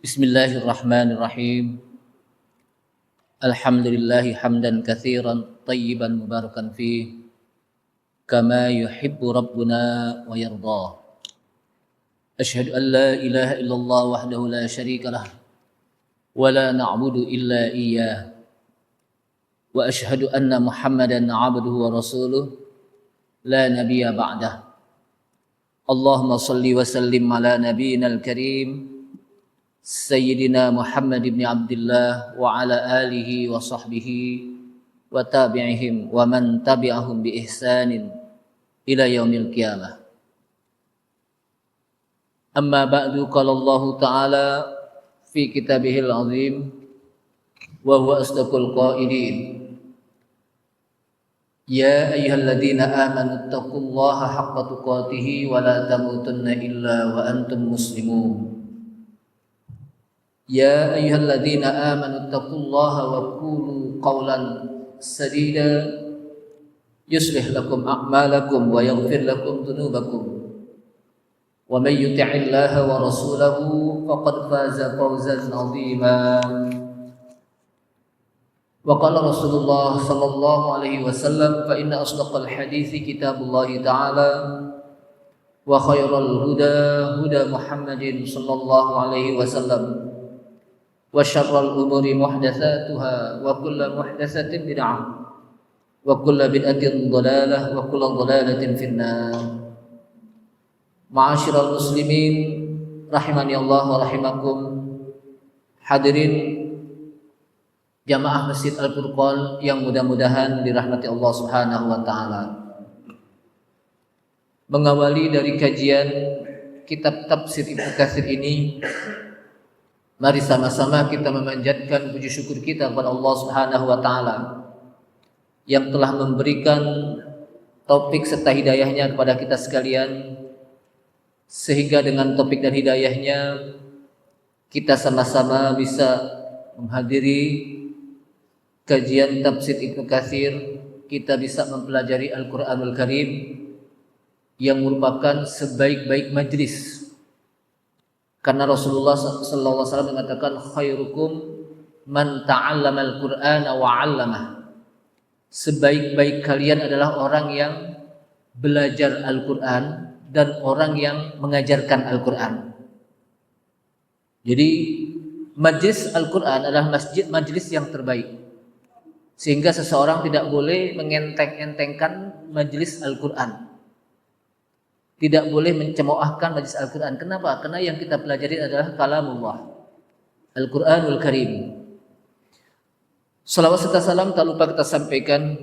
Bismillahirrahmanirrahim. Alhamdulillahi hamdan katsiran tayyiban mubarakan fih kama yuhibbu rabbuna wa yardah. Asyhadu an la ilaha illallah wahdahu la syarika lah wa la na'budu illa iyyah. Wa asyhadu anna Muhammadan 'abduhu wa rasuluh la nabiyya ba'dah. Allahumma shalli wa sallim ala nabiyyinal karim Sayyidina Muhammad ibn Abdullah wa ala alihi wa sahbihi wa tabi'ihim wa man tabi'ahum bi ihsanin ila yaumil qiyamah. Amma ba'du, qala Allah Ta'ala fi kitabihil azim wa huwa asdaqul qailin. Ya ayyuhalladzina amanu taqullaha haqqa tuqatih wa la tamutunna illa wa antum muslimun. Ya ayyuhalladzina amanu taqullaha wa qulu qawlan sadida yuslih lakum a'malakum wa yaghfir lakum dhunubakum wa may yuti'illaha wa rasulahu faqad faza fawzan 'azima. Wa qala Rasulullah sallallahu alaihi wasallam fa inna asdaqal hadithi kitabullahi ta'ala wa khairal huda huda Muhammadin sallallahu alaihi wasallam wa syarrul umuri muhdatsatuha wa kullu muhdatsatin bid'ah wa kullu bid'atin dhalalah wa kullu dhalalatin finnar. Ma'asyiral muslimin rahimani Allah wa rahimakum. Hadirin jamaah Masjid Al-Furqan yang mudah-mudahan dirahmati Allah Subhanahu wa taala. Mengawali dari kajian kitab tafsir Ibnu Katsir ini, mari sama-sama kita memanjatkan puji syukur kita kepada Allah Subhanahu wa taala yang telah memberikan taufik serta hidayahnya kepada kita sekalian, sehingga dengan taufik dan hidayahnya kita sama-sama bisa menghadiri kajian tafsir Ibnu Katsir, kita bisa mempelajari Al-Qur'anul Karim yang merupakan sebaik-baik majlis. Karena Rasulullah SAW mengatakan khairukum man ta'allama al-Qur'ana wa 'allamah. Sebaik-baik kalian adalah orang yang belajar Al-Qur'an dan orang yang mengajarkan Al-Qur'an. Jadi majlis Al-Qur'an adalah majlis yang terbaik. Sehingga seseorang tidak boleh mengenteng-entengkan majlis Al-Qur'an. Tidak boleh mencemoohkan majlis Al-Quran. Kenapa? Karena yang kita pelajari adalah kalamullah, Al-Quranul Karim. Salawat serta salam tak lupa kita sampaikan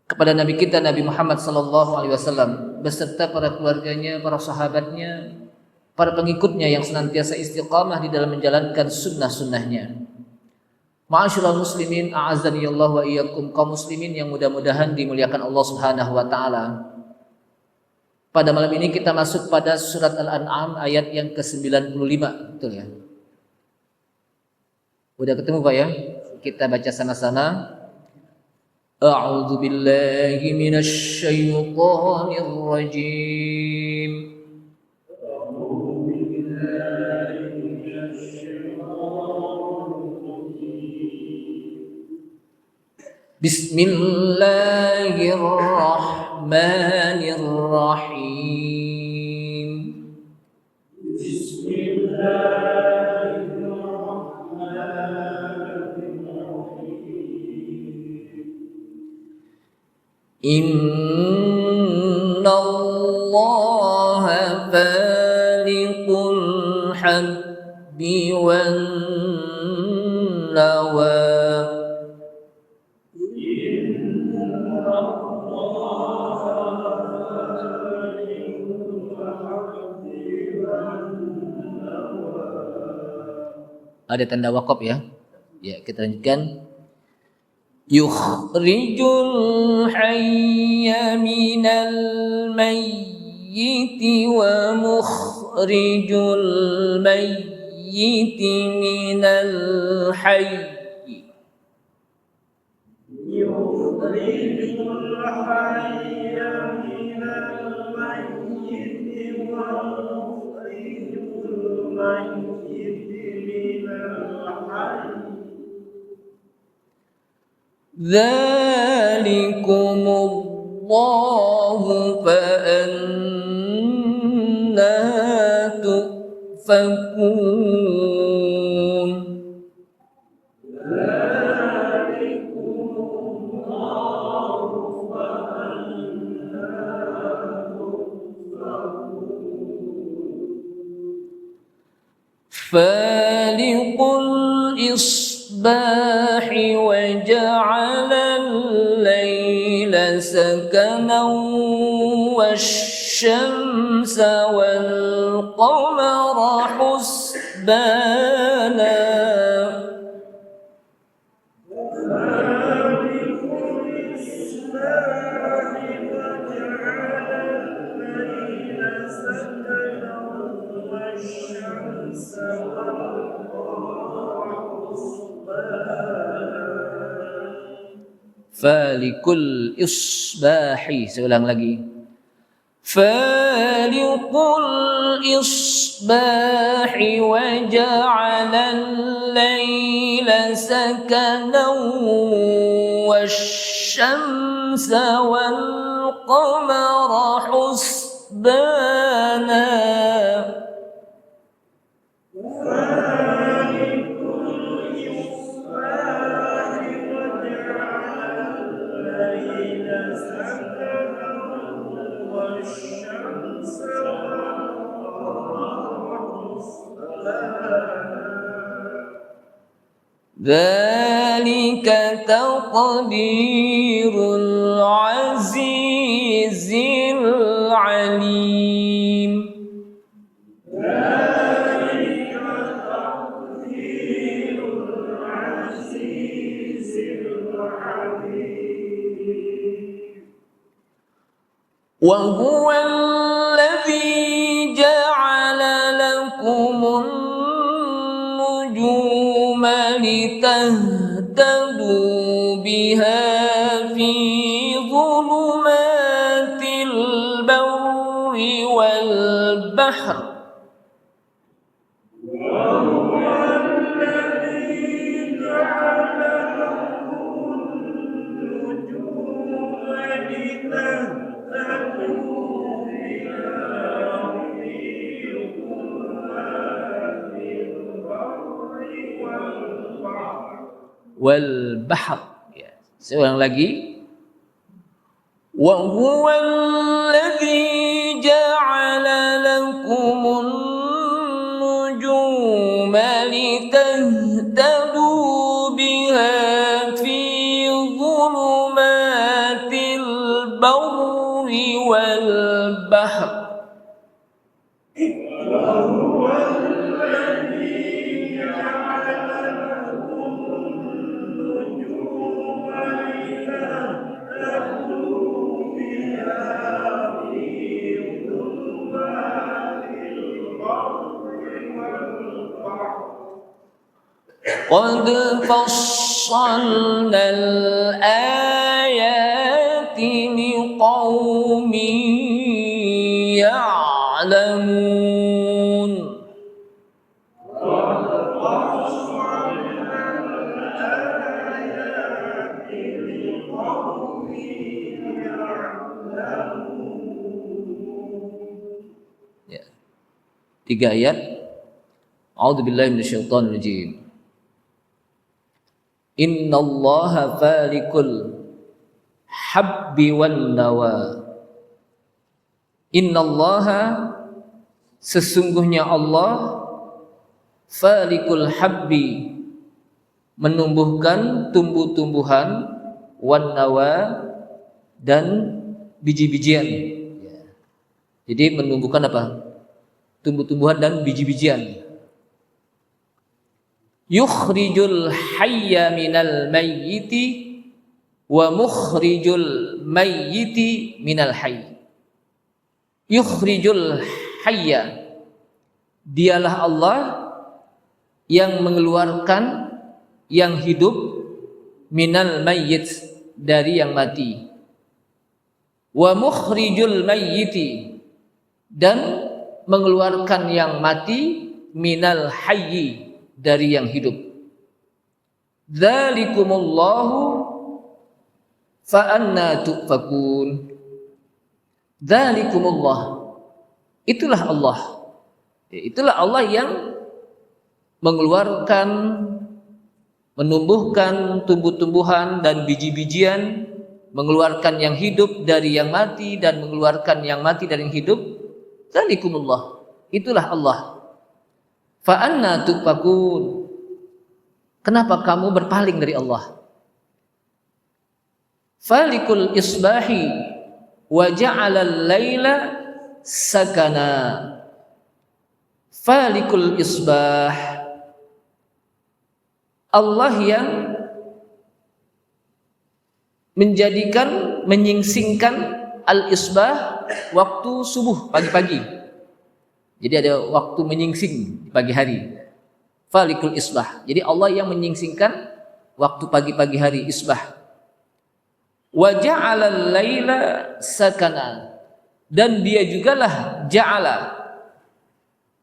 kepada Nabi kita Nabi Muhammad SAW beserta para keluarganya, para sahabatnya, para pengikutnya yang senantiasa istiqamah di dalam menjalankan sunnah-sunnahnya. Ma'asyiral muslimin, a'azzani Allah wa iyyakum, kaum muslimin yang mudah-mudahan dimuliakan Allah Subhanahu wa taala. Pada malam ini kita masuk pada surat Al-An'am ayat yang ke-95, betul ya? Udah ketemu Pak ya? Kita baca sama-sama. A'udzu billahi minasy syaithanir rajim. Bismillahirrahmanirrahim. Innallaha faliqul habbi wan nawa. Ada tanda wakaf ya. Ya, kita lanjutkan. Yukhrijul hayya minal mayyiti wa mukhrijul mayyiti minal hayy. Yukhrijul hayya minal mayyiti wa mukhrijul mayyiti Dzalikumullahu fa anna tufakun. Faliqul isbahi wa ja'ala al-laila sakanan wasyamsa wal qamara husbana. Falikul isbahi, saya ulang lagi. Falikul isbahi wa ja'ala al-laila sakanan wasyamsa wal qamara husbana. Dzalika taqdirul azizil alim. Wa huwa alladhi ja'ala lakumun nujuma litahtadu biha fi dhulumatil barri wal bahr. Wal bahr. Ya. Saya ulang lagi. Wa huwa alladhi ja'ala lakumun nujuma litahtadu biha fi dhulumatil barri wal bahr. Qad fassalna al-ayati liqaumin ya'lamun. Ya. 3 ayat. A'udzubillahi minasyaitonir rajim. Innallaha falikul habbi wan nawa. Innallaha, sesungguhnya Allah, falikul habbi, menumbuhkan tumbuh-tumbuhan, wan nawa, dan biji-bijian. Jadi menumbuhkan apa? Tumbuh-tumbuhan dan biji-bijian. Yukhrijul hayya minal mayyiti wa mukhrijul mayyiti minal hayy. Yukhrijul hayya, dialah Allah yang mengeluarkan yang hidup, minal mayyit, dari yang mati, wa mukhrijul mayyiti, dan mengeluarkan yang mati, minal hayyi, dari yang hidup. Dzalikumullahu fa anna tufakun. Dzalikumullah. Itulah Allah. Itulah Allah yang mengeluarkan, menumbuhkan tumbuh-tumbuhan dan biji-bijian, mengeluarkan yang hidup dari yang mati dan mengeluarkan yang mati dari yang hidup. Dzalikumullah. Itulah Allah. Fa anna tufakun. Kenapa kamu berpaling dari Allah? Falikul isbahi wa ja'ala al-laila sakana. Falikul isbah. Allah yang menjadikan, menyingsingkan al-isbah, waktu subuh, pagi-pagi. Jadi ada waktu menyingsing di pagi hari. Falikul isbah. Jadi Allah yang menyingsingkan waktu pagi-pagi hari, isbah. Wa ja'ala al-laila sakana. Dan dia jugalah ja'ala,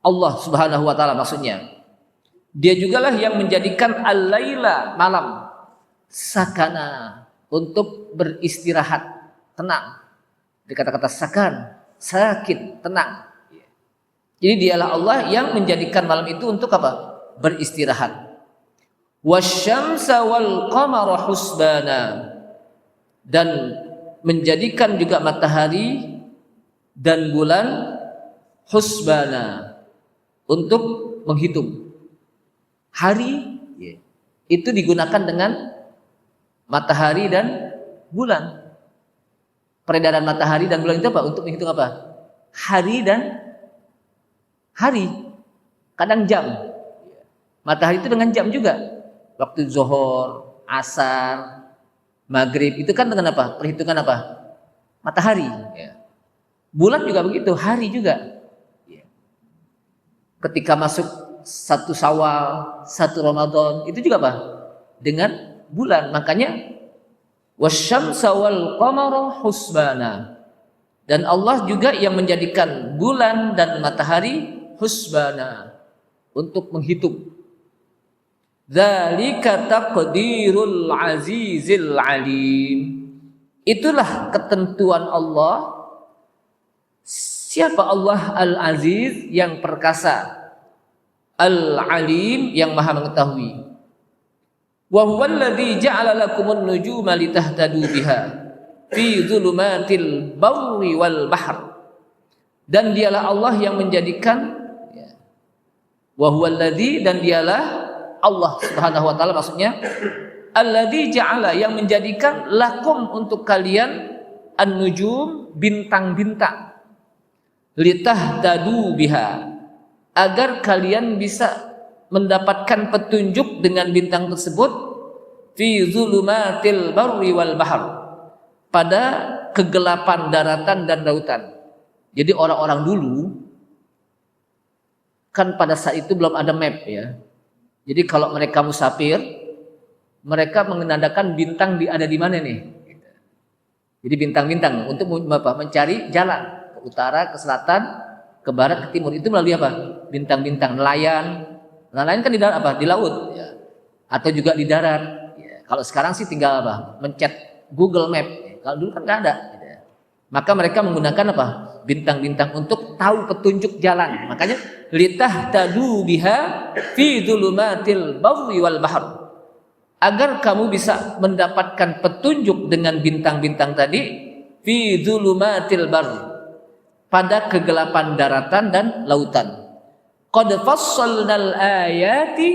Allah Subhanahu wa taala maksudnya. Dia jugalah yang menjadikan al-laila, malam, sakana, untuk beristirahat, tenang. Di kata-kata sakan, sakin, tenang. Jadi dialah Allah yang menjadikan malam itu untuk apa? Beristirahat. Wasyamsa wal qamara husbana. Dan menjadikan juga matahari dan bulan husbana, untuk menghitung. Hari itu digunakan dengan matahari dan bulan. Peredaran matahari dan bulan itu apa? Untuk menghitung apa? Hari dan hari. Kadang jam. Matahari itu dengan jam juga. Waktu zuhur, asar, maghrib itu kan dengan apa? Perhitungan apa? Matahari. Bulan juga begitu, hari juga. Ketika masuk satu Syawal, satu Ramadan, itu juga apa? Dengan bulan. Makanya wasyamsa wal qamara husbana. Dan Allah juga yang menjadikan bulan dan matahari husbana, untuk menghitung. Dzalika taqdirul azizil alim. Itulah ketentuan Allah. Siapa Allah? Al-Aziz, yang perkasa, Al-Alim, yang maha mengetahui. Wa huwal ladzi ja'ala lakumun nujuma litahtadu biha fi dzulumatil barri wal bahr. Dan dialah Allah yang menjadikan, wa huwal ladzi, dan dialah Allah Subhanahu wa taala maksudnya, alladzi ja'ala, yang menjadikan, lakum, untuk kalian, an-nujum, bintang-bintang, litahtadu biha, agar kalian bisa mendapatkan petunjuk dengan bintang tersebut, fi zulumatil barri wal bahr, pada kegelapan daratan dan lautan. Jadi orang-orang dulu kan pada saat itu belum ada map ya. Jadi kalau mereka musafir, mereka menandakan bintang ada di mana nih. Jadi bintang-bintang untuk mencari jalan ke utara, ke selatan, ke barat, ke timur. Itu melalui apa? Bintang-bintang. Nelayan. Nelayan kan di darat apa? Di laut. Ya. Atau juga di darat. Ya. Kalau sekarang sih tinggal apa? Mencet Google Map. Ya. Kalau dulu kan nggak ada. Ya. Maka mereka menggunakan apa? Bintang-bintang untuk tahu petunjuk jalan. Makanya litahtadu biha fi dzulumatil barri wal bahr. Agar kamu bisa mendapatkan petunjuk dengan bintang-bintang tadi, fi dzulumatil barri, pada kegelapan daratan dan lautan. Qad fassalnal ayati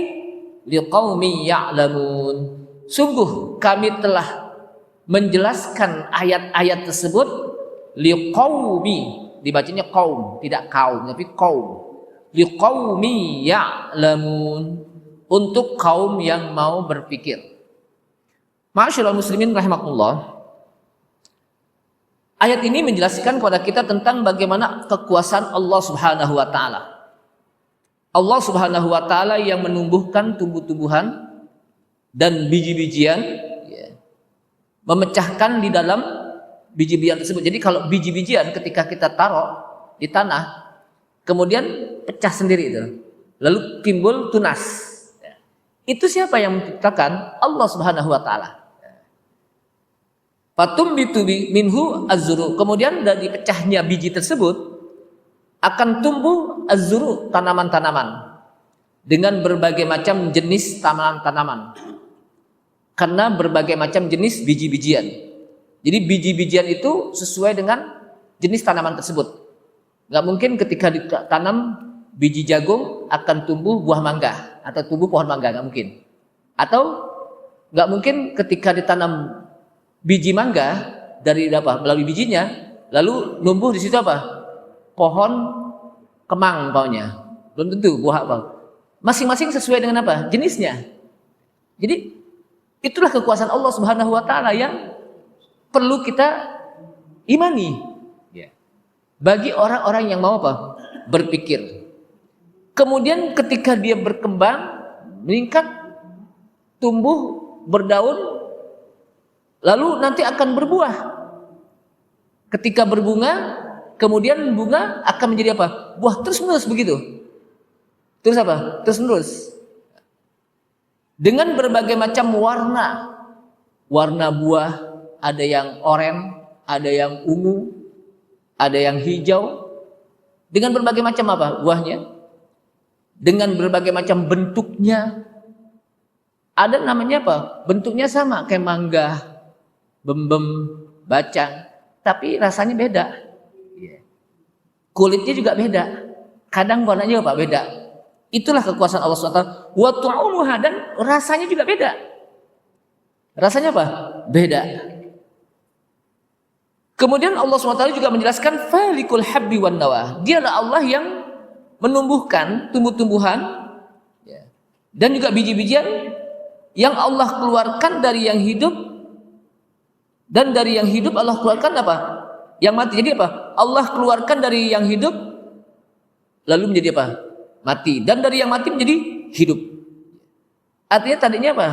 liqaumin ya'lamun. Sungguh kami telah menjelaskan ayat-ayat tersebut, liqaumi, dibacanya kaum, tidak kaum tapi kaum, liqaumi ya'lamun, untuk kaum yang mau berpikir. Ma'asyiral muslimin rahimakumullah. Ayat ini menjelaskan kepada kita tentang bagaimana kekuasaan Allah Subhanahu wa taala. Allah Subhanahu wa taala yang menumbuhkan tumbuh-tumbuhan dan biji-bijian, memecahkan di dalam biji-bijian tersebut. Jadi kalau biji-bijian ketika kita taruh di tanah, kemudian pecah sendiri itu, lalu timbul tunas. Itu siapa yang menciptakan? Allah Subhanahu wa taala. Fatumbitu minhu az-zuru. Kemudian dari pecahnya biji tersebut akan tumbuh az-zuru, tanaman-tanaman dengan berbagai macam jenis tanaman-tanaman. Karena berbagai macam jenis biji-bijian. Jadi biji-bijian itu sesuai dengan jenis tanaman tersebut. Nggak mungkin ketika ditanam biji jagung akan tumbuh buah mangga atau tumbuh pohon mangga, nggak mungkin. Atau nggak mungkin ketika ditanam biji mangga dari apa? Melalui bijinya, lalu numbuh di situ apa? Pohon kemang baunya. Belum tentu buah apa. Masing-masing sesuai dengan apa? Jenisnya. Jadi itulah kekuasaan Allah Subhanahu wa taala yang perlu kita imani. Bagi orang-orang yang mau apa? Berpikir. Kemudian ketika dia berkembang, meningkat, tumbuh, berdaun, lalu nanti akan berbuah. Ketika berbunga, kemudian bunga akan menjadi apa? Buah terus-menerus begitu. Terus apa? Terus-menerus. Dengan berbagai macam warna. Warna buah, ada yang oranye, ada yang ungu, ada yang hijau. Dengan berbagai macam apa? Buahnya. Dengan berbagai macam bentuknya. Ada namanya apa? Bentuknya sama kayak mangga, bembem, bacang, tapi rasanya beda. Kulitnya juga beda. Kadang warnanya apa? Beda. Itulah kekuasaan Allah SWT. Wa tu'umuha, dan rasanya juga beda. Rasanya apa? Beda. Kemudian Allah SWT juga menjelaskan falikul habbi wan nawa. Dialah Allah yang menumbuhkan tumbuh-tumbuhan dan juga biji-bijian yang Allah keluarkan dari yang hidup, dan dari yang hidup Allah keluarkan apa? Yang mati. Jadi apa? Allah keluarkan dari yang hidup lalu menjadi apa? Mati. Dan dari yang mati menjadi hidup. Artinya tadinya apa?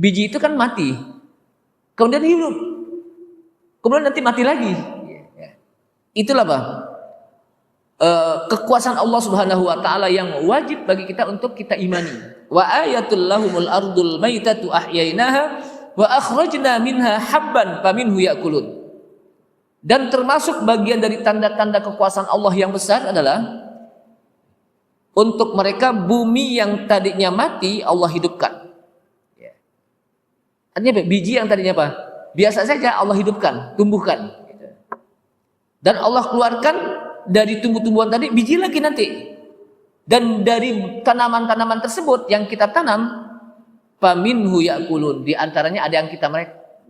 Biji itu kan mati, kemudian hidup, kemudian nanti mati lagi. Itulah apa? Kekuasaan Allah Subhanahu wa taala yang wajib bagi kita untuk kita imani. Wa ayatul lahumul ardul maitatu ahyainaha wa akhrajna minha habban faminhu ya'kulun. Dan termasuk bagian dari tanda-tanda kekuasaan Allah yang besar adalah untuk mereka bumi yang tadinya mati Allah hidupkan. Artinya biji yang tadinya apa? Biasa saja Allah hidupkan, tumbuhkan. Dan Allah keluarkan dari tumbuh-tumbuhan tadi biji lagi nanti. Dan dari tanaman-tanaman tersebut yang kita tanam, faminhu ya'kulun, di antaranya ada yang kita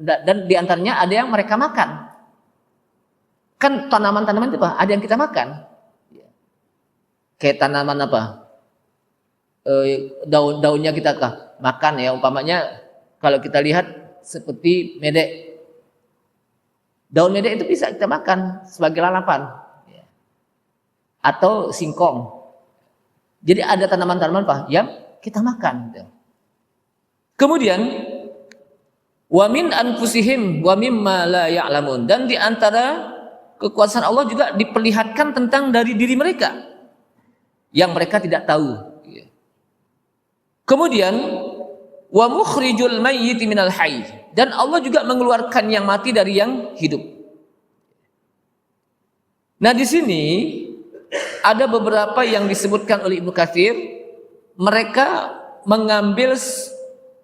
dan di antaranya ada yang mereka makan. Kan tanaman-tanaman itu apa? Ada yang kita makan. Kayak tanaman apa? Daun-daunnya kita makan ya, umpamanya kalau kita lihat seperti medek. Daun medek itu bisa kita makan sebagai lalapan. Atau singkong. Jadi ada tanaman-tanaman apa yang kita makan. Kemudian wa min anfusihim wa mimma la ya'lamun, dan di antara kekuasaan Allah juga diperlihatkan tentang dari diri mereka yang mereka tidak tahu. Kemudian wa mukhrijul mayyit minal hayy, dan Allah juga mengeluarkan yang mati dari yang hidup. Nah, di sini ada beberapa yang disebutkan oleh Ibnu Katsir. Mereka mengambil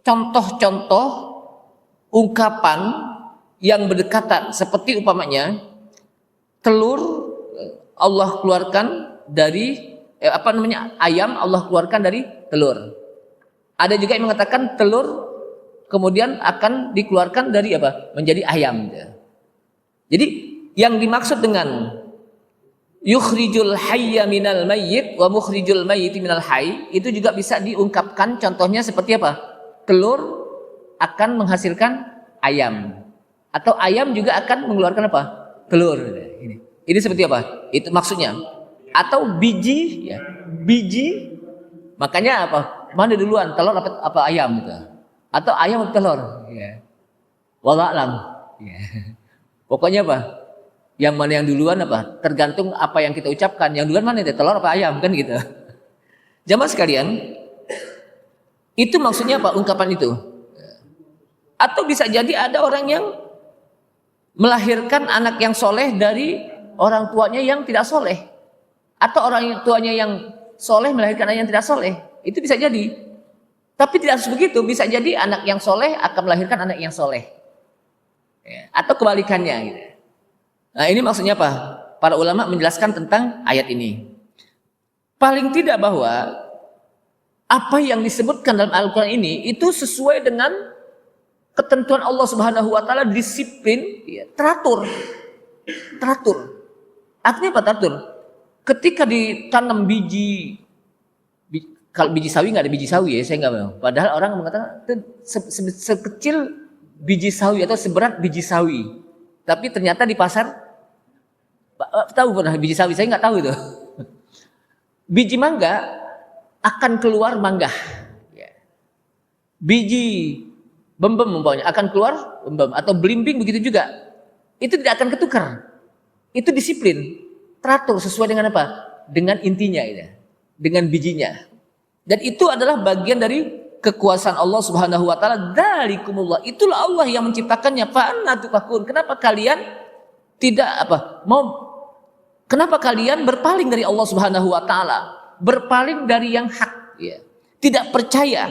contoh-contoh ungkapan yang berdekatan, seperti umpamanya telur Allah keluarkan dari ayam Allah keluarkan dari telur. Ada juga yang mengatakan telur kemudian akan dikeluarkan dari apa? Menjadi ayam. Jadi yang dimaksud dengan yukhrijul hayya minal mayyit wa mukhrijul mayyiti minal hayy itu juga bisa diungkapkan contohnya seperti apa? Telur akan menghasilkan ayam, atau ayam juga akan mengeluarkan apa? Telur. Ini seperti apa? Itu maksudnya. Atau biji, ya. Biji, makanya apa? Mana duluan, telur apa ayam gitu? Atau ayam atau telur? Ya. Wallahu a'lam. Ya. Pokoknya apa? Yang mana yang duluan apa? Tergantung apa yang kita ucapkan. Yang duluan mana itu? Telur apa ayam, kan gitu. Jamaah sekalian, itu maksudnya apa ungkapan itu? Atau bisa jadi ada orang yang melahirkan anak yang soleh dari orang tuanya yang tidak soleh, atau orang tuanya yang soleh melahirkan anak yang tidak soleh. Itu bisa jadi. Tapi tidak harus begitu. Bisa jadi anak yang soleh akan melahirkan anak yang soleh, ya, atau kebalikannya. Gitu. Nah, ini maksudnya apa? Para ulama menjelaskan tentang ayat ini. Paling tidak bahwa apa yang disebutkan dalam Al-Quran ini itu sesuai dengan ketentuan Allah Subhanahu wa taala, disiplin, ya, teratur. Artinya apa teratur? Ketika ditanam kalau biji sawi nggak ada biji sawi ya, saya nggak mau. Padahal orang mengatakan sekecil biji sawi atau seberat biji sawi. Tapi ternyata di pasar tahu pernah biji sawi, saya nggak tahu itu. Biji mangga akan keluar mangga. Biji bembem umpamanya akan keluar bembem, atau belimbing begitu juga. Itu tidak akan ketukar. Itu disiplin, teratur sesuai dengan apa? Dengan intinya itu, dengan bijinya. Dan itu adalah bagian dari kekuasaan Allah Subhanahu wa taala. Dzalikumullah, itulah Allah yang menciptakannya. Fa anna tufakun. Kenapa kalian tidak kenapa kalian berpaling dari Allah Subhanahu wa taala? Berpaling dari yang hak, ya. Tidak percaya.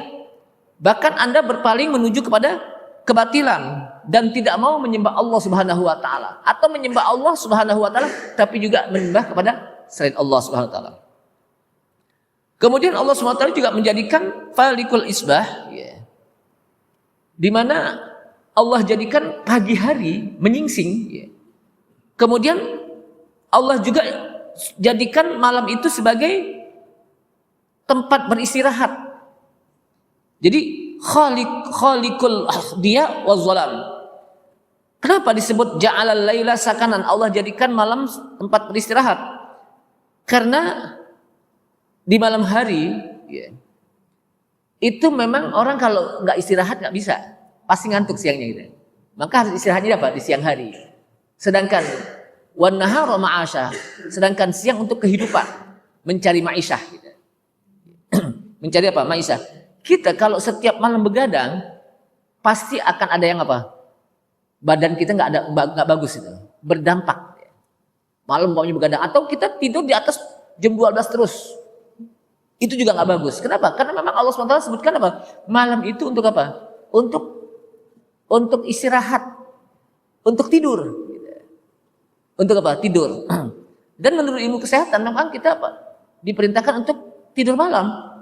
Bahkan Anda berpaling menuju kepada kebatilan dan tidak mau menyembah Allah Subhanahu wa taala, atau menyembah Allah Subhanahu wa taala tapi juga menyembah kepada selain Allah Subhanahu wa taala. Kemudian Allah Subhanahu wa taala juga menjadikan falikul isbah, ya, di mana Allah jadikan pagi hari menyingsing, ya. Kemudian Allah juga jadikan malam itu sebagai tempat beristirahat. Jadi khaliqul dia wazzalam. Kenapa disebut ja'alal laila sakanan? Allah jadikan malam tempat beristirahat. Karena di malam hari, ya, itu memang orang kalau nggak istirahat nggak bisa, pasti ngantuk siangnya gitu. Maka harus istirahatnya apa? Di siang hari. Sedangkan wan nahara ma'asya, sedangkan siang untuk kehidupan, mencari ma'isyah gitu. Mencari apa? Ma'isyah. Kita kalau setiap malam begadang pasti akan ada yang apa? Badan kita nggak bagus itu, berdampak. Malam pokoknya begadang, atau kita tidur di atas jam 12 terus, itu juga nggak bagus. Kenapa? Karena memang Allah SWT sebutkan apa? Malam itu untuk apa? Untuk istirahat, untuk tidur. Untuk apa? Tidur. Dan menurut ilmu kesehatan memang kita apa? Diperintahkan untuk tidur malam.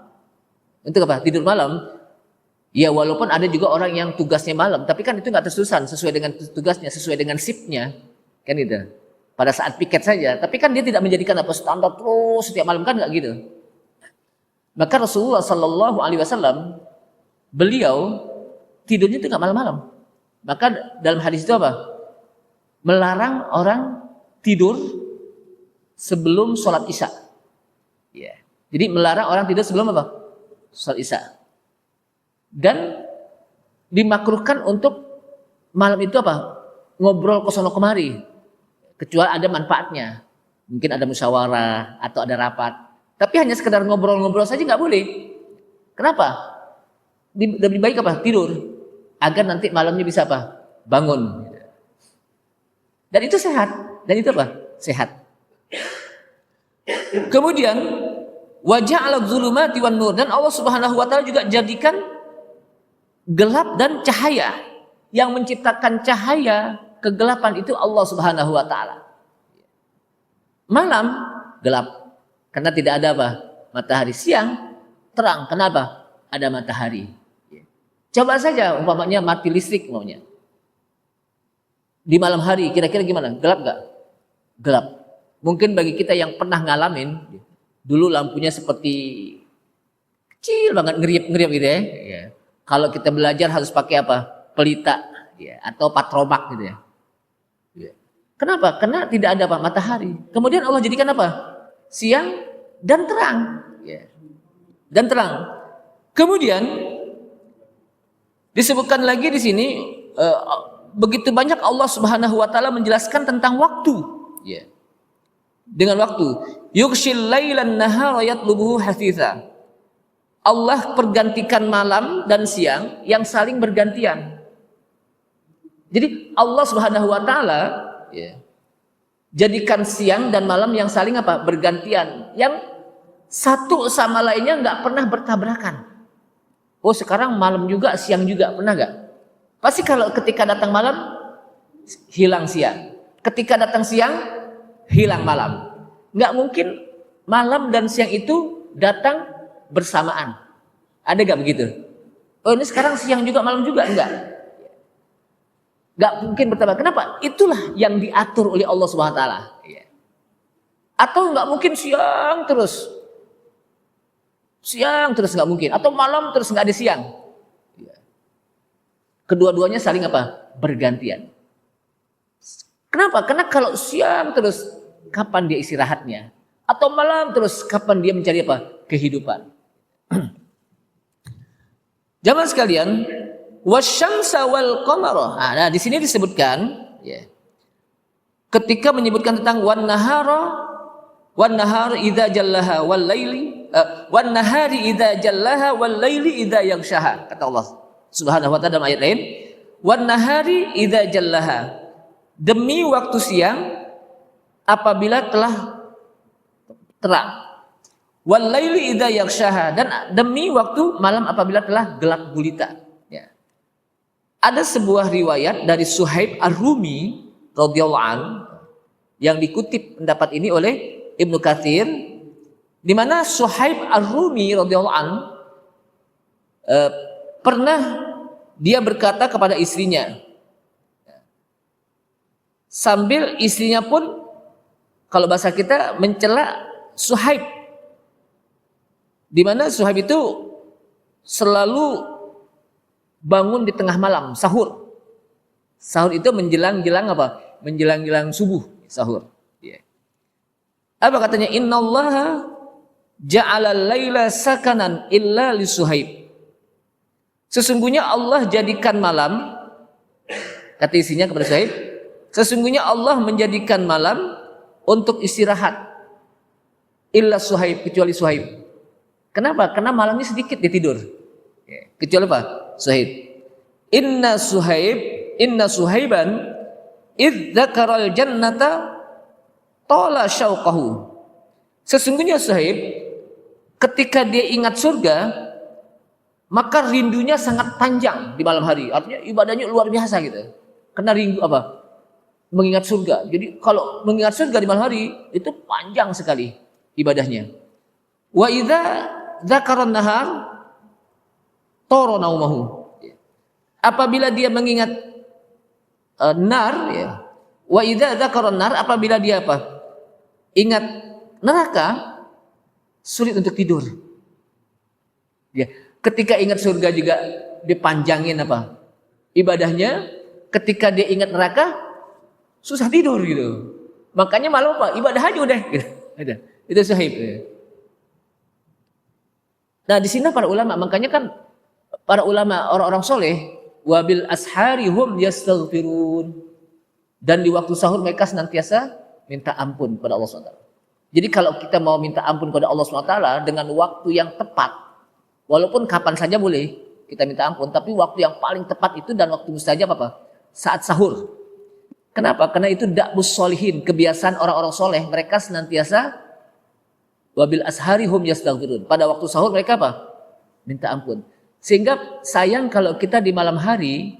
Untuk apa? Tidur malam. Ya walaupun ada juga orang yang tugasnya malam, tapi kan itu nggak tersusun sesuai dengan tugasnya, sesuai dengan shiftnya, kan itu. Pada saat piket saja. Tapi kan dia tidak menjadikan apa standar terus setiap malam, kan nggak gitu. Maka Rasulullah Sallallahu Alaihi Wasallam beliau tidurnya itu nggak malam-malam. Maka dalam hadis itu apa? Melarang orang tidur sebelum sholat isya. Ya. Jadi melarang orang tidur sebelum apa? Sholat isya. Dan dimakruhkan untuk malam itu apa? Ngobrol ke sono kemari. Kecuali ada manfaatnya. Mungkin ada musyawarah atau ada rapat. Tapi hanya sekedar ngobrol-ngobrol saja nggak boleh. Kenapa? Lebih baik apa? Tidur. Agar nanti malamnya bisa apa? Bangun. Dan itu sehat. Dan itu apa? Sehat. Kemudian wajah alat zulumati wan nur, dan Allah Subhanahu wa taala juga jadikan gelap dan cahaya. Yang menciptakan cahaya kegelapan itu Allah Subhanahu wa taala. Malam gelap karena tidak ada apa? Matahari. Siang terang. Kenapa? Ada matahari. Coba saja umpamanya mati listrik maunya. Di malam hari kira-kira gimana? Gelap gak? Gelap. Mungkin bagi kita yang pernah ngalamin, dulu lampunya seperti kecil banget, ngeriap-ngeriap gitu ya. Ya. Kalau kita belajar harus pakai apa? Pelita, ya, atau patromak gitu ya. Ya. Kenapa? Karena tidak ada apa? Matahari. Kemudian Allah jadikan apa? Siang dan terang. Ya. Dan terang. Kemudian disebutkan lagi di sini begitu banyak Allah Subhanahu wa taala menjelaskan tentang waktu. Ya. Dengan waktu, yughshil lailan nahara yatlubuhu hafitha. Allah pergantikan malam dan siang yang saling bergantian. Jadi Allah Subhanahu wa taala ya, jadikan siang dan malam yang saling apa? Bergantian, yang satu sama lainnya nggak pernah bertabrakan. Oh sekarang malam juga siang juga, pernah nggak? Pasti kalau ketika datang malam hilang siang, ketika datang siang hilang malam. Nggak mungkin malam dan siang itu datang bersamaan. Ada nggak begitu? Oh ini sekarang siang juga malam juga, enggak. Nggak mungkin bertabrakan. Kenapa? Itulah yang diatur oleh Allah Subhanahu wa taala. Atau nggak mungkin siang terus. Siang terus nggak mungkin. Atau malam terus nggak ada siang. Kedua-duanya saling apa? Bergantian. Kenapa? Karena kalau siang terus, kapan dia istirahatnya? Atau malam terus, kapan dia mencari apa? Kehidupan. Jamaah sekalian, wasyamsa wal qamara. Nah, di sini disebutkan, ya, ketika menyebutkan tentang wan nahar idza jallaha wal laili wan nahari idza jallaha wal laili idza yaghshaha, kata Allah Subhanahu wa taala dalam ayat lain, wan nahari idza jallaha, demi waktu siang apabila telah terang, wal laili idza yaghshaha, dan demi waktu malam apabila telah gelap gulita. Ya. Ada sebuah riwayat dari Suhaib Ar-Rumi radhiyallahu an yang dikutip pendapat ini oleh Ibnu Katsir, di mana Suhaib Ar-Rumi radhiyallahu an pernah dia berkata kepada istrinya, sambil istrinya pun kalau bahasa kita mencela Suhaib, di mana Suhaib itu selalu bangun di tengah malam sahur. Sahur itu menjelang-jelang apa? Menjelang-jelang subuh sahur. Apa katanya? Innallaha ja'ala laila sakanan illa li Suhaib. Sesungguhnya Allah jadikan malam, kata isinya kepada Suhaib, sesungguhnya Allah menjadikan malam untuk istirahat illa Suhaib, kecuali Suhaib. Kenapa? Karena malamnya sedikit dia tidur. Kecuali apa? Suhaib. Inna Suhaiban idz dzakaral jannata tala syauqahu. Sesungguhnya Suhaib ketika dia ingat surga, maka rindunya sangat panjang di malam hari. Artinya ibadahnya luar biasa gitu. Karena rindu apa? Mengingat surga. Jadi kalau mengingat surga di malam hari itu panjang sekali ibadahnya. Wa idza dzakaran nahar tara naumahu. Apabila dia mengingat nar, ya. Wa idza dzakaran nar, apabila dia apa? Ingat neraka, sulit untuk tidur. Ya, ketika ingat surga juga dipanjangin apa? Ibadahnya. Ketika dia ingat neraka, susah tidur gitu. Makanya malam apa? Ibadah aja udah. Gitu. Itu Suhaib. Nah, di sini para ulama, makanya kan para ulama orang-orang soleh, wabil ashari hum yastaghfirun, dan di waktu sahur mereka senantiasa minta ampun kepada Allah SWT. Jadi kalau kita mau minta ampun kepada Allah SWT dengan waktu yang tepat, walaupun kapan saja boleh kita minta ampun, tapi waktu yang paling tepat itu dan waktu mustajab apa? Saat sahur. Kenapa? Karena itu da'bus sholihin, kebiasaan orang-orang soleh, mereka senantiasa wabil ashari hum yastaghfirun. Pada waktu sahur mereka apa? Minta ampun. Sehingga sayang kalau kita di malam hari,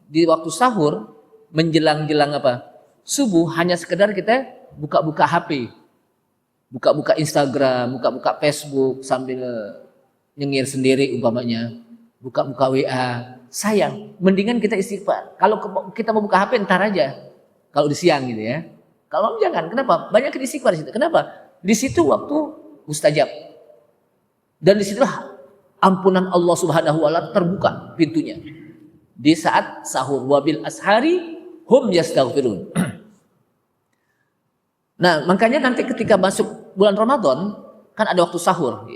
di waktu sahur, menjelang-jelang apa? Subuh, hanya sekedar kita buka-buka HP, buka-buka Instagram, buka-buka Facebook sambil nyengir sendiri umpamanya, buka-buka WA. Sayang, mendingan kita istighfar. Kalau kita mau buka HP ntar aja, kalau di siang gitu ya. Kalau jangan, kenapa? Banyak istighfar di situ. Kenapa? Di situ waktu mustajab. Dan di situlah ampunan Allah Subhanahu wa taala terbuka pintunya. Di saat sahur, wabil ashari hum yastaghfirun. Nah, makanya nanti ketika masuk bulan Ramadan kan ada waktu sahur.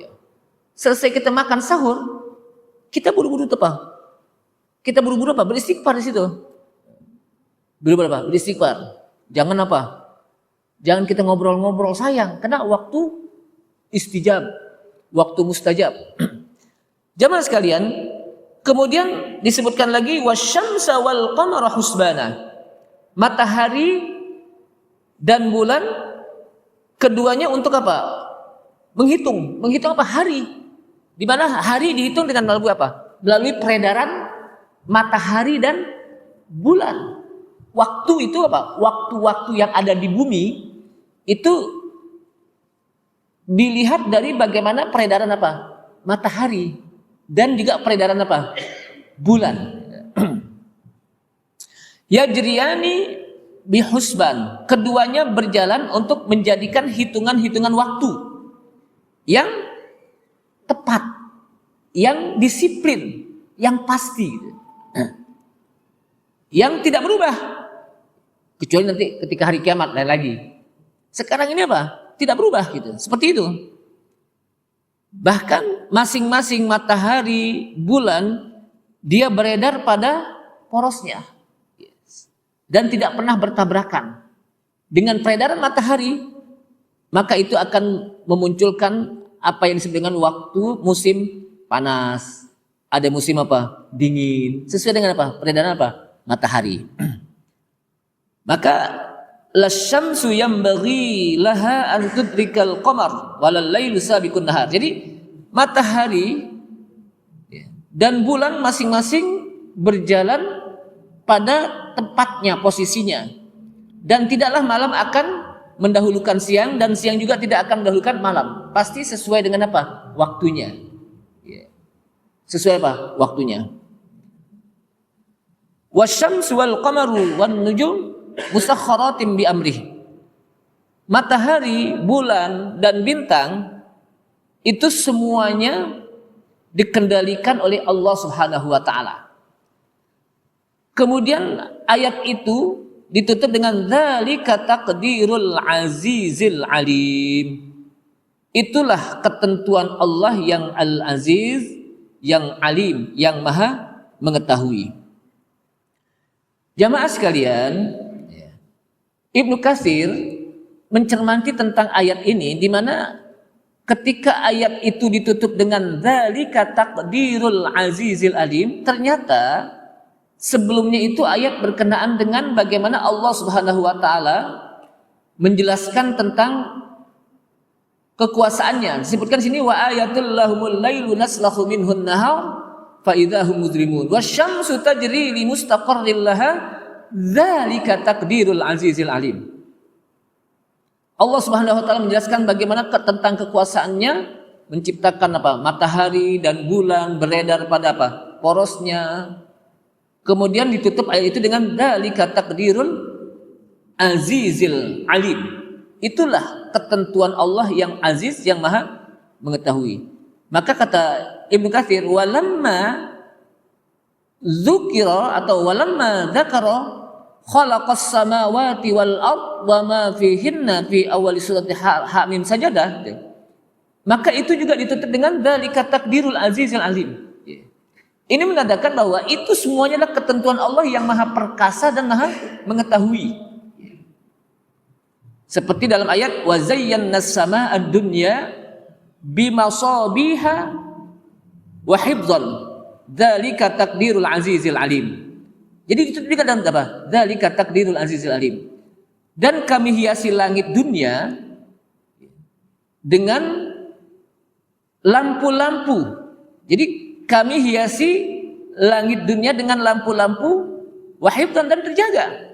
Selesai kita makan sahur, kita buru-buru apa? Kita buru-buru apa? Beristighfar di situ. Buru-buru apa? Beristighfar. Jangan apa? Jangan kita ngobrol-ngobrol, sayang. Karena waktu istijab, waktu mustajab. Jamaah sekalian, Kemudian disebutkan lagi wasyamsa wal qamara husbana. Matahari dan bulan keduanya untuk apa? Menghitung apa? Hari. Di mana hari dihitung dengan melalui apa? Melalui peredaran matahari dan bulan. Waktu itu apa? Waktu-waktu yang ada di bumi itu dilihat dari bagaimana peredaran apa? Matahari dan juga peredaran apa? Bulan. Yajriyani bihusban. Keduanya berjalan untuk menjadikan hitungan-hitungan waktu yang tepat, yang disiplin, yang pasti, yang tidak berubah. Kecuali nanti ketika hari kiamat lain lagi. Sekarang ini apa? Tidak berubah gitu. Seperti itu. Bahkan masing-masing matahari, bulan dia beredar pada porosnya. Dan tidak pernah bertabrakan. Dengan peredaran matahari, maka itu akan memunculkan apa yang disebut dengan waktu musim panas. Ada musim apa? Dingin. Sesuai dengan apa? Peredaran apa? Matahari. Maka lasyamsu yambaghi laha an tudrikal qamar walal lailu sabiqun nahar. Jadi matahari dan bulan masing-masing berjalan pada tempatnya, posisinya. Dan tidaklah malam akan mendahulukan siang dan siang juga tidak akan mendahulukan malam. Pasti sesuai dengan apa? Waktunya. Sesuai apa? Waktunya. Wasyamsu wal qamaru wan nujum musakhkharatin bi amrih. Matahari, bulan dan bintang itu semuanya dikendalikan oleh Allah Subhanahu wa taala. Kemudian ayat itu ditutup dengan dzalika taqdirul azizil alim. Itulah ketentuan Allah yang al-aziz, yang alim, yang maha mengetahui. Jamaah sekalian, Ibnu Katsir mencermati tentang ayat ini, di mana ketika ayat itu ditutup dengan dzalika taqdirul azizil alim, ternyata sebelumnya itu ayat berkenaan dengan bagaimana Allah Subhanahu wa taala menjelaskan tentang kekuasaannya. Disebutkan sini wa ayatul lahumul lailu naslahu minhun nahar fa idzahum mujrimun wasyamsu tajri li mustaqarril laha dzalika taqdirul azizil alim. Allah Subhanahu wa taala menjelaskan bagaimana tentang kekuasaannya menciptakan apa? Matahari dan bulan beredar pada apa? Porosnya. Kemudian ditutup ayat itu dengan dzalika taqdirul azizil alim. Itulah ketentuan Allah yang aziz, yang maha mengetahui. Maka kata Ibnu Katsir, walamma dzukira atau walamma dzakara khalaqas samawati wal ard wa ma fihinna fi awal surati Hamim Sajadah. Maka itu juga ditutup dengan dzalika taqdirul azizil alim. Ini menandakan bahwa itu semuanya adalah ketentuan Allah yang maha perkasa dan maha mengetahui. Seperti dalam ayat wa zayyana as-samaa'a ad-dunya bimasabiha wa hifdzan dzalika taqdirul azizil alim. Jadi itu juga dalam apa? Dzalika taqdirul azizil alim. Dan kami hiasi langit dunia dengan lampu-lampu. Jadi kami hiasi langit dunia dengan lampu-lampu wa hifdzan dan terjaga.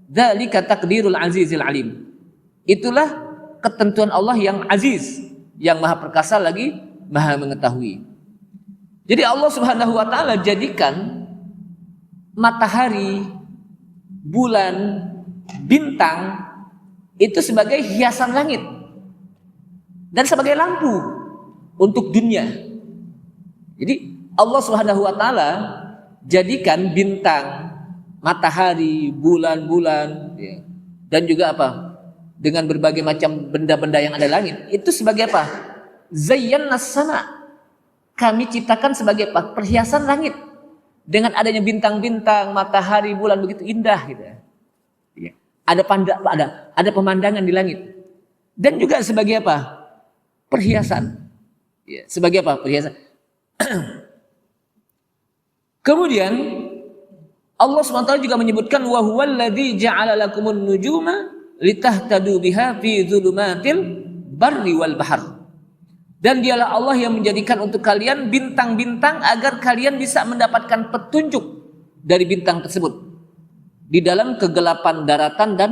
Dzalika taqdirul azizil alim. Itulah ketentuan Allah yang aziz, yang maha perkasa lagi maha mengetahui. Jadi Allah Subhanahu wa taala jadikan matahari, bulan, bintang itu sebagai hiasan langit dan sebagai lampu untuk dunia. Jadi Allah Subhanahu wa taala jadikan bintang, matahari, bulan-bulan dan juga apa? Dengan berbagai macam benda-benda yang ada di langit itu sebagai apa? Zayyana as-sama. Kami ciptakan sebagai apa? Perhiasan langit. Dengan adanya bintang-bintang, matahari, bulan begitu indah gitu ya. Ada pemandangan di langit. Dan juga sebagai apa? Perhiasan. Sebagai apa? Perhiasan. Kemudian Allah SWT juga menyebutkan wa huwallazi ja'ala lakumun nujuma litahtadu biha fi dzulumatil barri wal bahr. Dan dialah Allah yang menjadikan untuk kalian bintang-bintang agar kalian bisa mendapatkan petunjuk dari bintang tersebut di dalam kegelapan daratan dan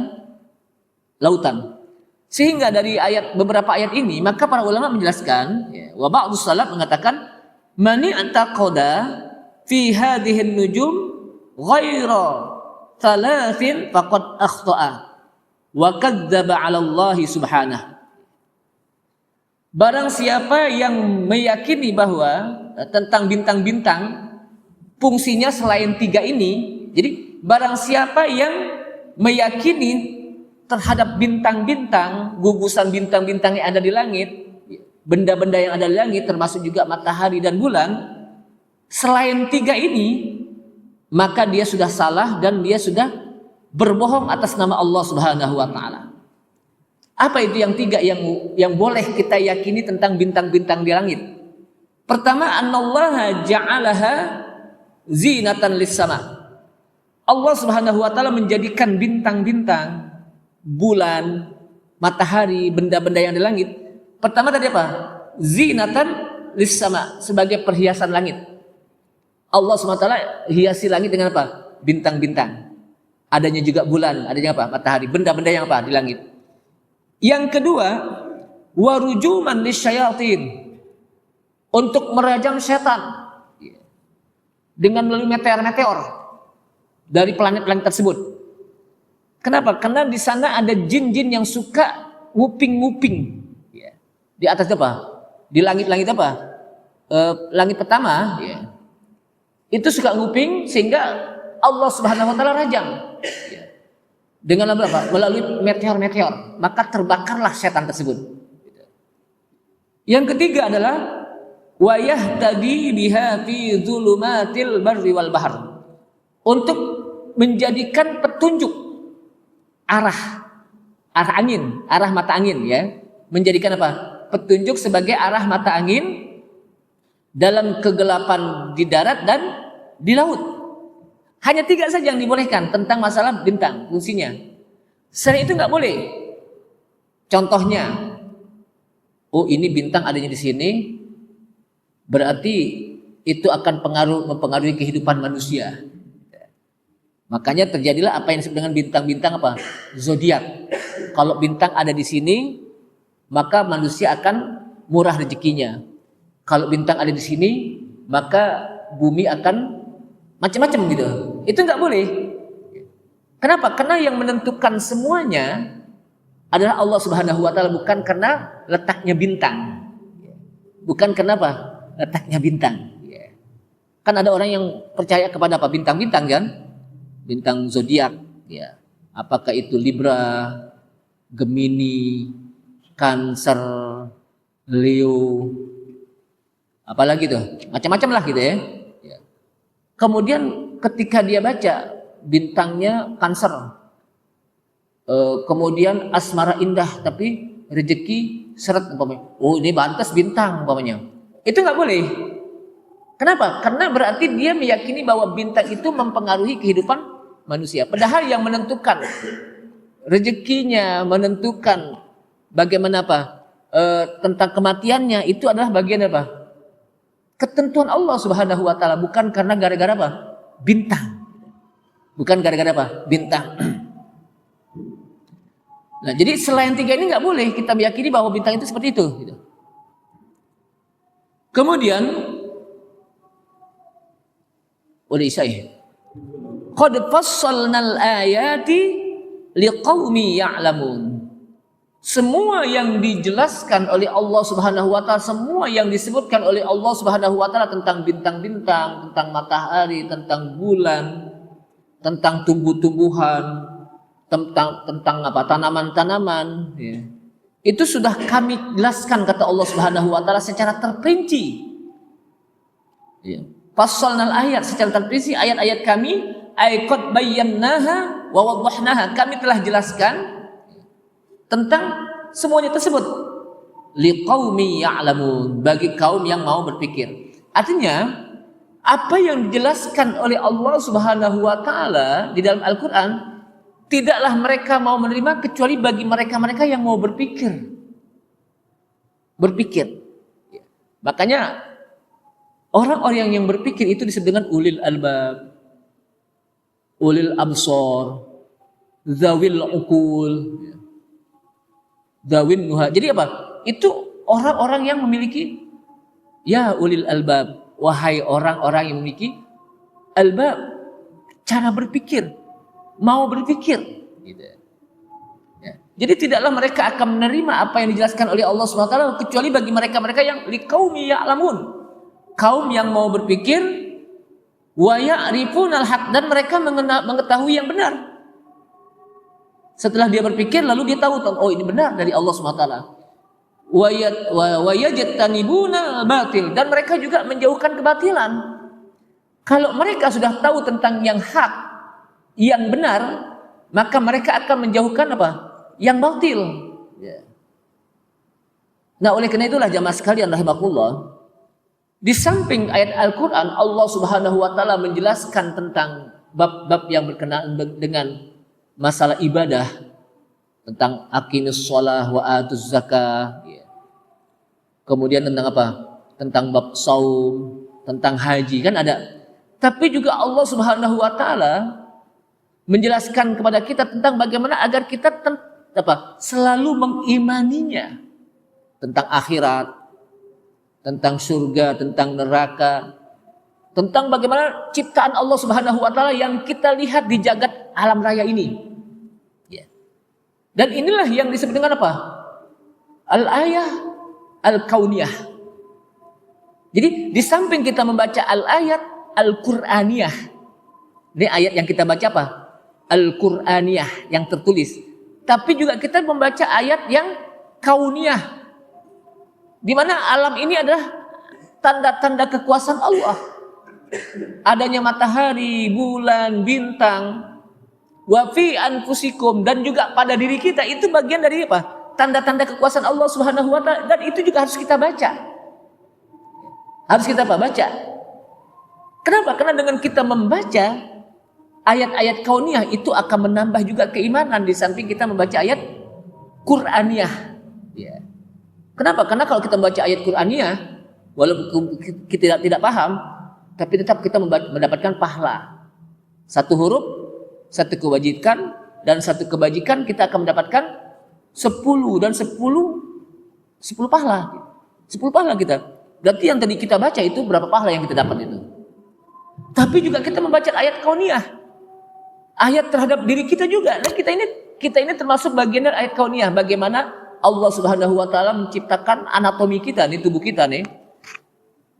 lautan. Sehingga dari beberapa ayat ini maka para ulama menjelaskan, wa ba'dus salaf mengatakan mani antaqada fi hadhihi nujum ghaira thalathin faqad akhta'a wa kadzdzaba 'ala Allah subhanahu. Barang siapa yang meyakini bahwa tentang bintang-bintang fungsinya selain 3 ini, jadi barang siapa yang meyakini terhadap bintang-bintang, gugusan bintang-bintang yang ada di langit, benda-benda yang ada di langit termasuk juga matahari dan bulan, selain 3 ini, maka dia sudah salah dan dia sudah berbohong atas nama Allah Subhanahu wa taala. Apa itu yang 3 yang boleh kita yakini tentang bintang-bintang di langit? Pertama, annallaha ja'alaha zinatan lis-sama. Allah Subhanahu wa taala menjadikan bintang-bintang, bulan, matahari, benda-benda yang di langit. Pertama tadi apa? Zinatan lis-sama, sebagai perhiasan langit. Allah SWT hiasi langit dengan apa? Bintang-bintang. Adanya juga bulan, adanya apa? Matahari, benda-benda yang apa? Di langit. Yang kedua, warujuman lisyayatin, untuk merajam setan dengan melalui meteor-meteor dari planet-planet tersebut. Kenapa? Karena di sana ada jin-jin yang suka nguping-nguping di atas apa? Di langit-langit apa? Langit pertama, itu suka nguping sehingga Allah Subhanahu wa taala rajam. Dengan apa? Melalui meteor-meteor, maka terbakarlah setan tersebut. Yang ketiga adalah wa yahtadi biha fi dzulumatil barri wal bahr, untuk menjadikan petunjuk arah angin, arah mata angin, menjadikan apa? Petunjuk sebagai arah mata angin dalam kegelapan di darat dan di laut. Hanya 3 saja yang dibolehkan tentang masalah bintang, fungsinya. Selain itu nggak boleh. Contohnya, oh ini bintang adanya di sini, berarti itu akan mempengaruhi kehidupan manusia. Makanya terjadilah apa yang disebut dengan bintang-bintang apa? Zodiak. Kalau bintang ada di sini, maka manusia akan murah rezekinya. Kalau bintang ada di sini, maka bumi akan macam-macam gitu. Itu nggak boleh. Kenapa? Karena yang menentukan semuanya adalah Allah Subhanahu wa taala, bukan karena letaknya bintang. Bukan kenapa? Letaknya bintang. Kan ada orang yang percaya kepada apa? Bintang-bintang kan? Bintang zodiak, Apakah itu Libra, Gemini, Cancer, Leo, apalagi tuh? Macam-macam lah gitu ya. Kemudian ketika dia baca bintangnya Cancer, kemudian asmara indah tapi rezeki seret umpamanya. Oh ini pantas bintang umpamanya. Itu nggak boleh. Kenapa? Karena berarti dia meyakini bahwa bintang itu mempengaruhi kehidupan manusia. Padahal yang menentukan rezekinya, menentukan bagaimana tentang kematiannya itu adalah bagian apa? Ketentuan Allah Subhanahu wa taala, bukan karena gara-gara apa? Bintang. Bukan gara-gara apa? Bintang. Nah, jadi selain 3 ini nggak boleh kita meyakini bahwa bintang itu seperti itu. Kemudian, oleh saya, qad fassalnal ayati liqaumi ya'lamun. Semua yang dijelaskan oleh Allah Subhanahu wa taala, semua yang disebutkan oleh Allah Subhanahu wa taala tentang bintang-bintang, tentang matahari, tentang bulan, tentang tumbuh-tumbuhan, tentang apa? Tanaman-tanaman, Itu sudah kami jelaskan kata Allah Subhanahu wa taala secara terperinci. Fassalnal ayat, secara terperinci ayat-ayat kami, ay qad bayyanaha wa wadahnaha, kami telah jelaskan tentang semuanya tersebut liqaumi ya'lamun, bagi kaum yang mau berpikir. Artinya apa yang dijelaskan oleh Allah Subhanahu wa taala di dalam Al-Qur'an, tidaklah mereka mau menerima kecuali bagi mereka-mereka yang mau berpikir. Makanya orang-orang yang berpikir itu disebut dengan ulil albab, ulil absor, zawil uqul, zawin nuha. Jadi apa? Itu orang-orang yang memiliki ya ulil albab, wahai orang-orang yang memiliki albab, cara berpikir, mau berpikir gitu. Ya. Jadi tidaklah mereka akan menerima apa yang dijelaskan oleh Allah SWT kecuali bagi mereka-mereka yang liqaumi ya'lamun, kaum yang mau berpikir, wa ya'rifunal haq, dan mereka mengetahui yang benar. Setelah dia berpikir lalu dia tahu, oh ini benar dari Allah SWT. Wa yajtanibunal batil, dan mereka juga menjauhkan kebatilan. Kalau mereka sudah tahu tentang yang hak, yang benar, maka mereka akan menjauhkan apa? Yang batil. Ya. Nah, oleh karena itulah jamaah sekalian rahimakumullah, di samping ayat Al-Quran, Allah Subhanahu wa taala menjelaskan tentang bab-bab yang berkenaan dengan masalah ibadah, tentang aqimus shalah wa atuz zakah. Ya. Kemudian tentang apa? Tentang bab saum, tentang haji, kan ada. Tapi juga Allah Subhanahu wa taala menjelaskan kepada kita tentang bagaimana agar kita selalu mengimaninya, tentang akhirat, tentang surga, tentang neraka, tentang bagaimana ciptaan Allah Subhanahu wa taala yang kita lihat di jagat alam raya ini. Ya. Dan inilah yang disebut dengan apa? Al-ayah al-kauniyah. Jadi di samping kita membaca al-ayat al-Qur'aniyah, ini ayat yang kita baca apa? Al-Qur'aniyah yang tertulis. Tapi juga kita membaca ayat yang kauniyah, di mana alam ini adalah tanda-tanda kekuasaan Allah. Adanya matahari, bulan, bintang, wa fi anfusikum, dan juga pada diri kita, itu bagian dari apa? Tanda-tanda kekuasaan Allah Subhanahu wa taala, dan itu juga harus kita baca. Harus kita baca. Kenapa? Karena dengan kita membaca ayat-ayat kauniyah itu akan menambah juga keimanan di samping kita membaca ayat Qur'aniyah. Ya. Kenapa? Karena kalau kita membaca ayat Qur'aniyah, walaupun kita tidak paham, tapi tetap kita mendapatkan pahala. Satu huruf, satu kewajiban, dan satu kebajikan kita akan mendapatkan 10 dan 10 pahala. 10 pahala kita. Berarti yang tadi kita baca itu berapa pahala yang kita dapat itu. Tapi juga kita membaca ayat kauniyah, ayat terhadap diri kita juga. Dan kita ini termasuk bagian dari ayat kauniyah. Bagaimana Allah Subhanahu wa taala menciptakan anatomi kita nih, tubuh kita nih.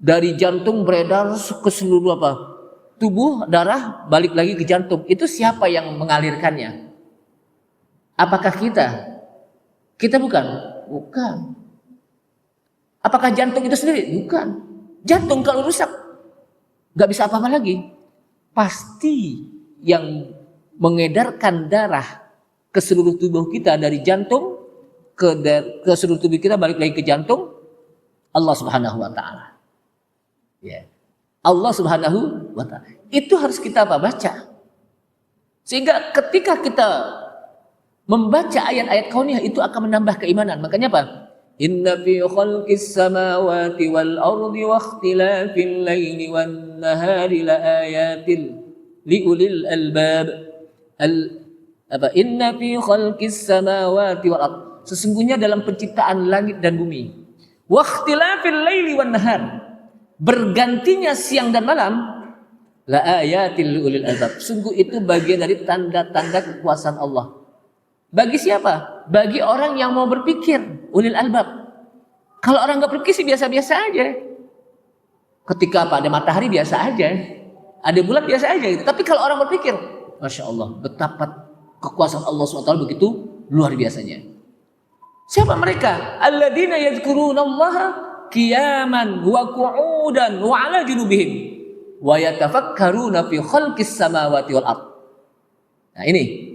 Dari jantung beredar ke seluruh apa? Tubuh, darah balik lagi ke jantung. Itu siapa yang mengalirkannya? Apakah kita? Kita bukan? Bukan. Apakah jantung itu sendiri? Bukan. Jantung kalau rusak nggak bisa apa-apa lagi. Pasti yang mengedarkan darah ke seluruh tubuh kita dari jantung ke seluruh tubuh kita balik lagi ke jantung, Allah Subhanahu wa taala. Ya. Allah Subhanahu wa taala. Itu harus kita baca. Sehingga ketika kita membaca ayat-ayat kauniyah itu akan menambah keimanan. Makanya apa? Inna fi khalqis samawati wal ardi wa ikhtilafil laili wan nahari la ayatin liulil albab. Inna fi khalqis samawati wal ard, sesungguhnya dalam penciptaan langit dan bumi, wa ikhtilafil laili wan nahar, bergantinya siang dan malam, la ayatil liulil albab, sungguh itu bagian dari tanda-tanda kekuasaan Allah. Bagi siapa? Bagi orang yang mau berpikir, ulil albab. Kalau orang nggak berpikir sih biasa-biasa aja. Ketika apa? Ada matahari biasa aja, ada bulan biasa aja gitu. Tapi kalau orang berpikir, Masya Allah, betapa kekuasaan Allah SWT begitu luar biasanya. Siapa mereka? Alladzina yadhkurunallaha qiyaman wa qu'udan wa 'ala junubihim wa yatafakkaruna fi khalqis samawati wal ard. Nah, ini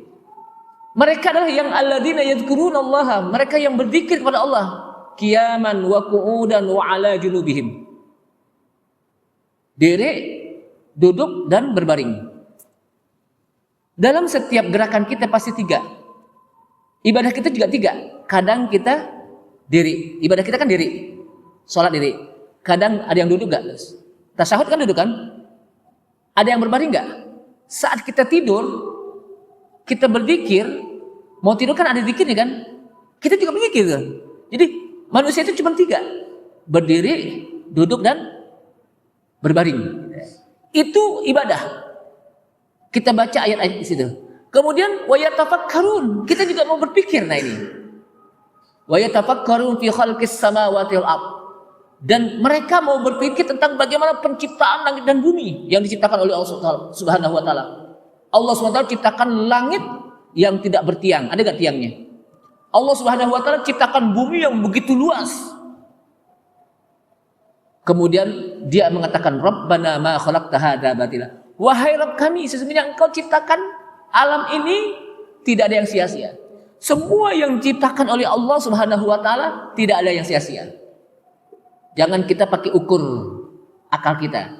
mereka adalah yang alladzina yadhkurunallaha, mereka yang berzikir kepada Allah qiyaman wa qu'udan wa 'ala junubihim. Diri duduk, dan berbaring. Dalam setiap gerakan kita pasti 3. Ibadah kita juga 3. Kadang kita diri. Ibadah kita kan diri. Sholat diri. Kadang ada yang duduk gak? Tasyahud kan duduk kan? Ada yang berbaring gak? Saat kita tidur, kita berzikir, mau tidur kan ada zikirnya kan? Kita juga berzikir kan? Jadi manusia itu cuma 3. Berdiri, duduk, dan berbaring. Itu ibadah. Kita baca ayat-ayat di situ. Kemudian wa yatafakkarun, kita juga mau berpikir. Nah ini. Wa yatafakkarun fi khalqis samawati wal ardh. Dan mereka mau berpikir tentang bagaimana penciptaan langit dan bumi yang diciptakan oleh Allah Subhanahu wa taala. Allah Subhanahu wa taala ciptakan langit yang tidak bertiang. Ada enggak tiangnya? Allah Subhanahu wa taala ciptakan bumi yang begitu luas. Kemudian dia mengatakan Rabbana ma khalaqta hadza batila. Wahai Rabb kami, sesungguhnya Engkau ciptakan alam ini tidak ada yang sia-sia. Semua yang diciptakan oleh Allah Subhanahu wa taala tidak ada yang sia-sia. Jangan kita pakai ukur akal kita.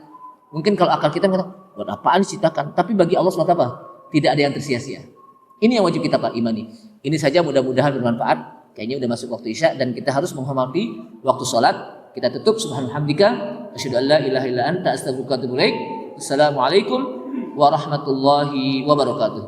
Mungkin kalau akal kita mengatakan, buat apaan diciptakan? Tapi bagi Allah SWT tidak ada yang tersia-sia. Ini yang wajib kita imani. Ini saja, mudah-mudahan bermanfaat. Kayaknya udah masuk waktu Isya dan kita harus menghormati waktu sholat. Kita tutup. Subhanalhamdika asyhadu an la ilaha illa anta astaghfiruka wa atubu ilaik. Assalamualaikum warahmatullahi wabarakatuh.